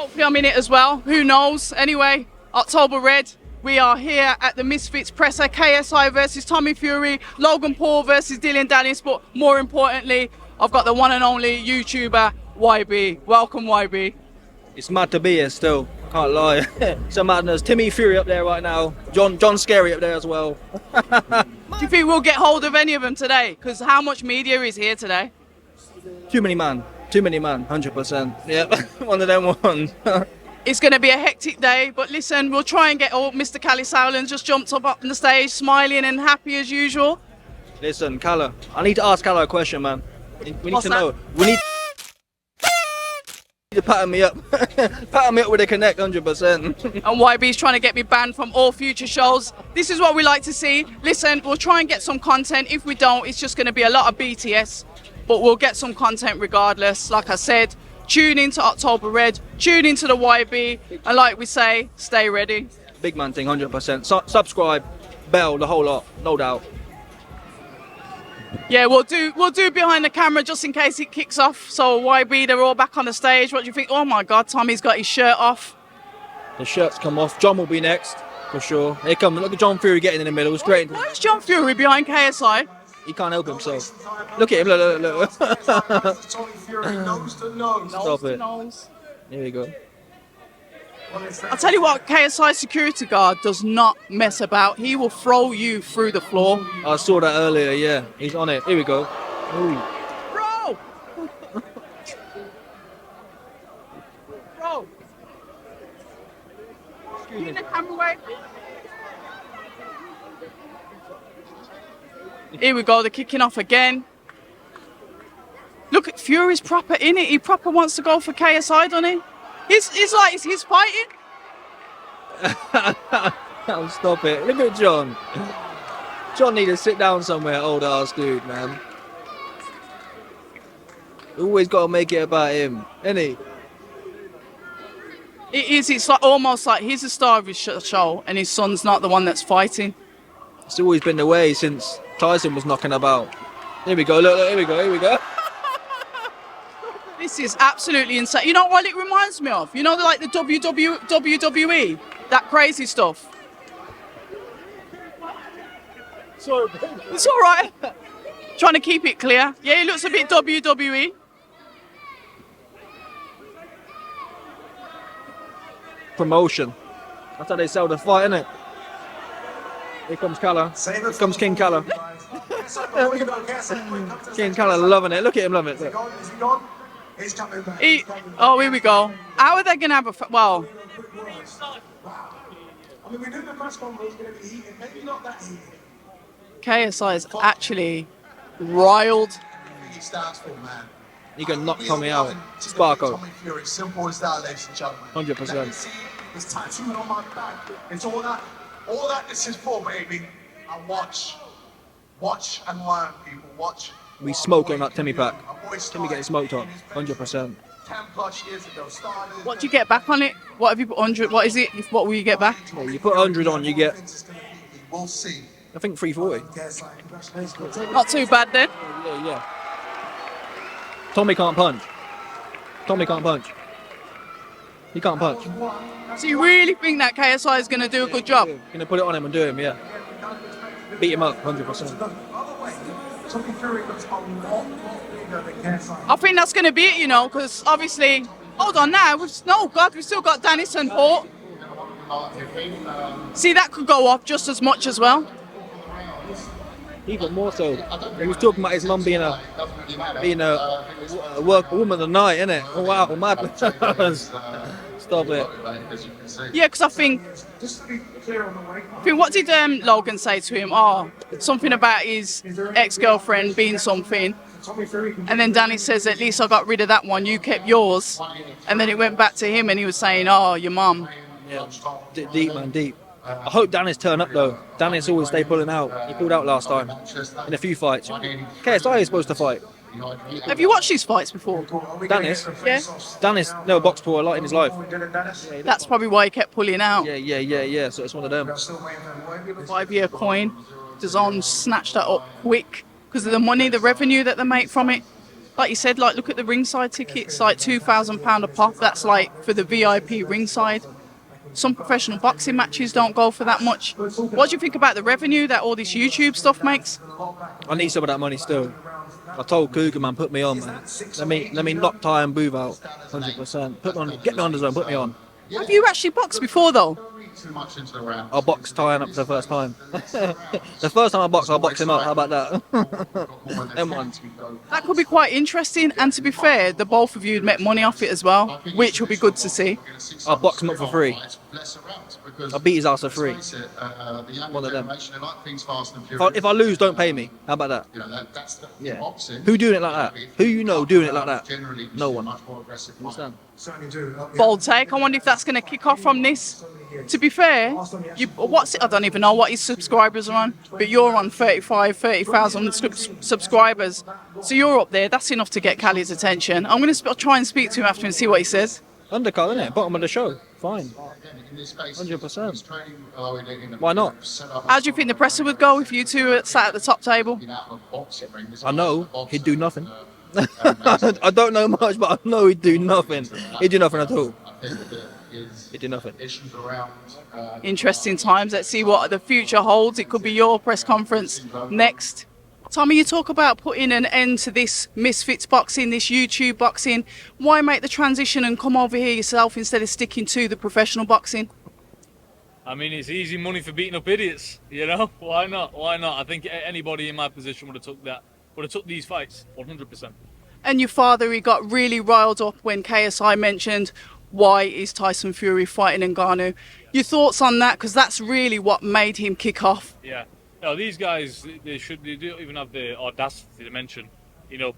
Hopefully I'm in it as well. Who knows? Anyway, October Red. We are here at the Misfits Presser, KSI versus Tommy Fury, Logan Paul versus Dylan Dennis, but more importantly, I've got the one and only YouTuber, YB. Welcome, YB. It's mad to be here still, can't lie. It's a madness. Timmy Fury up there right now, John Scary up there as well. Do you think we'll get hold of any of them today? Because how much media is here today? Too many man, 100%. Yep, one of them ones. It's going to be a hectic day, but listen, we'll try and get Mr. Kalle Sauerland just jumped up on the stage, smiling and happy as usual. Listen, Kalle, I need to ask Kalle a question, man. We need What's to that? know. We need to pattern me up. Pattern me up with a connect, 100%. And YB's trying to get me banned from all future shows. This is what we like to see. Listen, we'll try and get some content. If we don't, it's just going to be a lot of BTS, but we'll get some content regardless. Like I said, tune into October Red, tune into the YB, and like we say, stay ready. Big man thing, 100%. Subscribe, bell, the whole lot, no doubt. Yeah, we'll do behind the camera just in case it kicks off. So YB, they're all back on the stage. What do you think? Oh my God, Tommy's got his shirt off. The shirt's come off. John will be next, for sure. Here come, look at John Fury getting in the middle. It's great. Why is John Fury behind KSI? He can't help himself. Look at him, look. Stop it. Here we go. I'll tell you what, KSI security guard does not mess about. He will throw you through the floor. I saw that earlier, yeah. He's on it. Here we go. Ooh. Bro! Bro! Get the camera away. Here we go, they're kicking off again. Look, Fury's proper in it. He proper wants to go for KSI, doesn't he? He's like, he's fighting. Oh, stop it. Look at John. John need to sit down somewhere, old ass dude, man. Always got to make it about him, ain't he? It is, it's like almost like he's the star of his show and his son's not the one that's fighting. It's always been the way since Tyson was knocking about. Here we go, look, here we go. This is absolutely insane. You know what it reminds me of? You know, like the WWE, that crazy stuff. Sorry, it's all right. Trying to keep it clear. Yeah, it looks a bit WWE. Promotion. That's how they sell the fight, innit? Here comes Kalle. Here comes King Kalle. King Kalle loving it. Look at him loving it. Look. Oh, here we go. How are they going to have a... Well... KSI is actually riled. You can knock Tommy out. Sparko. 100%. It's tattooed on my back. It's all that this is for, baby. And watch and learn, people. Watch. We smoked on that Timmy pack. Timmy getting smoked on, 100%. 10+ years ago, started. What do you get back on it? What have you put 100? What is it? What will you get back? Yeah, you put 100 on, you get. We'll see. I think 340. Not too bad then. Yeah. Tommy can't punch. He can't punch. So you really think that KSI is going to do a good job? Gonna put it on him and do him, yeah. Beat him up, 100%. I think that's going to be it, you know, because obviously, hold on now, we've still got Dennis and Port. See, that could go off just as much as well. Even more so. He was talking about his mum being a woman of the night, innit? Oh wow, mad. Stop it. Yeah, because I think what did Logan say to him? Oh, something about his ex-girlfriend being something. And then Danny says, at least I got rid of that one, you kept yours. And then it went back to him and he was saying, oh, your mum. Yeah, deep, man, deep. I hope Dennis turn up though. Dennis always stay pulling out. He pulled out last time in a few fights. KSI is supposed to fight. Have you watched these fights before? Dennis? Yeah. Dennis never boxed for a lot in his life. That's probably why he kept pulling out. Yeah. So it's one of them. 5-year coin. DAZN snatched that up quick because of the money, the revenue that they make from it. Like you said, like look at the ringside tickets, like £2,000 a pop. That's like for the VIP ringside. Some professional boxing matches don't go for that much. What do you think about the revenue that all this YouTube stuff makes? I need some of that money still. I told Cougar, man, put me on, man. Let me knock Ty and Booth out, 100%. Put me on, get me on the zone, put me on. Have you actually boxed before though? I'll box Ty up for the first time. The first time I box, I'll box him up. How about that? Them ones. That could be quite interesting. And to be fair, the both of you had met money off it as well, which will be good to see. I'll box him up for free. I'll beat his ass for free. One of them. If I lose, don't pay me. How about that? Yeah. Who doing it like that? Who you know doing it like that? No one. Understand? Bold take. I wonder if that's going to kick off from this. To be fair, I don't even know what his subscribers are on, but you're on 30,000 subscribers. So you're up there. That's enough to get Kalle's attention. I'm going to try and speak to him after and see what he says. Undercard, isn't it? Bottom of the show. Fine. 100%. Why not? How do you think the presser would go if you two sat at the top table? I know he'd do nothing. I don't know much, but I know he'd do nothing. He'd do nothing at all. He'd do nothing. Interesting times. Let's see what the future holds. It could be your press conference next. Tommy, you talk about putting an end to this Misfits boxing, this YouTube boxing. Why make the transition and come over here yourself instead of sticking to the professional boxing? I mean, it's easy money for beating up idiots, you know? Why not? Why not? I think anybody in my position would have took these fights, 100%. And your father, he got really riled up when KSI mentioned, why is Tyson Fury fighting Ngannou? Your thoughts on that? Because that's really what made him kick off. Yeah. No, these guys, they don't even have the audacity to mention, you know,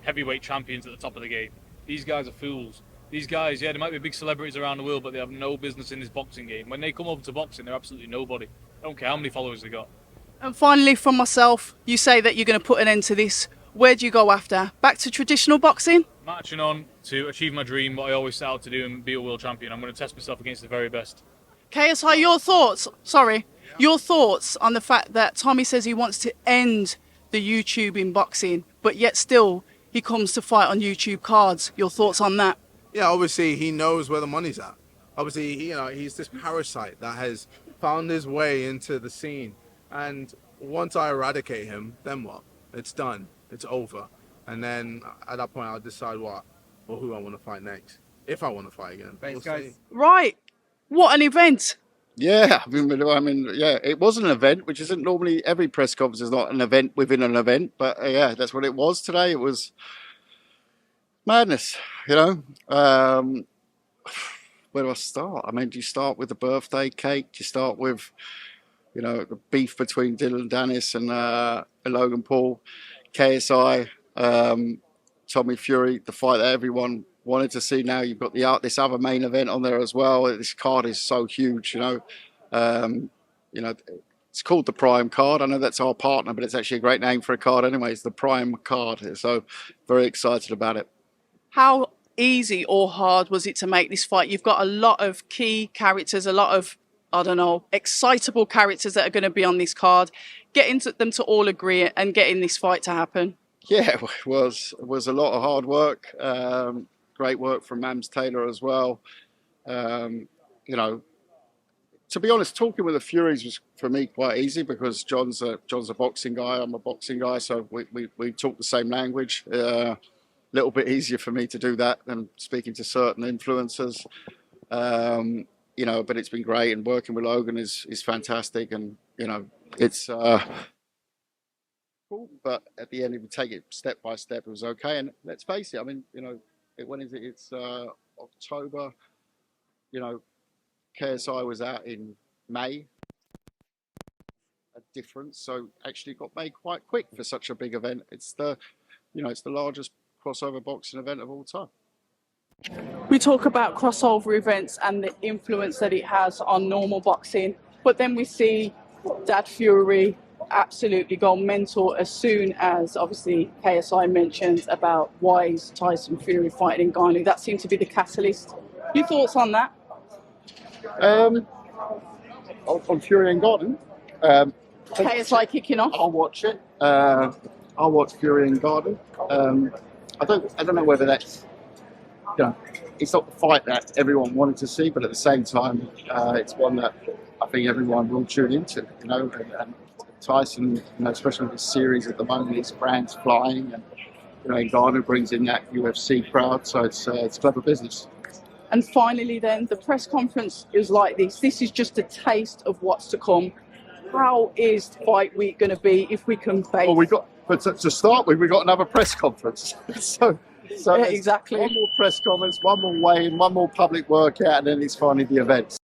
heavyweight champions at the top of the game. These guys are fools. These guys, yeah, they might be big celebrities around the world, but they have no business in this boxing game. When they come over to boxing, they're absolutely nobody. I don't care how many followers they got. And finally, from myself, you say that you're going to put an end to this. Where do you go after? Back to traditional boxing? Marching on to achieve my dream, what I always set out to do, and be a world champion. I'm going to test myself against the very best. KSI, your thoughts? Sorry. Your thoughts on the fact that Tommy says he wants to end the YouTube in boxing, but yet still he comes to fight on YouTube cards. Your thoughts on that? Yeah, obviously he knows where the money's at. Obviously, he's this parasite that has found his way into the scene. And once I eradicate him, then what? It's done. It's over. And then at that point, I'll decide who I want to fight next. If I want to fight again. Thanks, guys. Right. What an event. Yeah, I mean, yeah, it was an event, which isn't normally, every press conference is not an event within an event, but yeah, that's what it was today. It was madness, you know. Where do I start? I mean, do you start with the birthday cake? Do you start with, you know, the beef between Dylan Dennis and Logan Paul, KSI, Tommy Fury, the fight that everyone wanted to see? Now you've got this other main event on there as well. This card is so huge, you know. It's called the Prime card. I know that's our partner, but it's actually a great name for a card anyway. It's the Prime card. So very excited about it. How easy or hard was it to make this fight? You've got a lot of key characters, a lot of, I don't know, excitable characters that are going to be on this card. Getting them to all agree and getting this fight to happen. Yeah, it was a lot of hard work. Great work from Mams Taylor as well. You know, to be honest, talking with the Furies was for me quite easy because John's a boxing guy. I'm a boxing guy, so we talk the same language. Little bit easier for me to do that than speaking to certain influencers. You know, but it's been great, and working with Logan is fantastic, and you know, it's cool. But at the end, if you take it step by step, it was okay. And let's face it, I mean, you know, when is it? It's October. You know, KSI was out in May. A difference, so actually got made quite quick for such a big event. It's the largest crossover boxing event of all time. We talk about crossover events and the influence that it has on normal boxing, but then we see Dad Fury absolutely go mental as soon as, obviously, KSI mentions about why is Tyson Fury fighting Ngannou. That seemed to be the catalyst. Your thoughts on that? On Fury and Ngannou, KSI kicking off. I'll watch it. I'll watch Fury and Ngannou. I don't know whether that's, it's not the fight that everyone wanted to see, but at the same time, it's one that I think everyone will tune into, and Tyson, especially with this series at the moment, his brand's flying, and Ngannou brings in that UFC crowd, so it's clever business. And finally, then, the press conference is like this. This is just a taste of what's to come. How is Fight Week going to be if we can base? Well, but to start with, we got another press conference. so yeah, exactly. One more press conference, one more weigh-in, one more public workout, and then it's finally the events.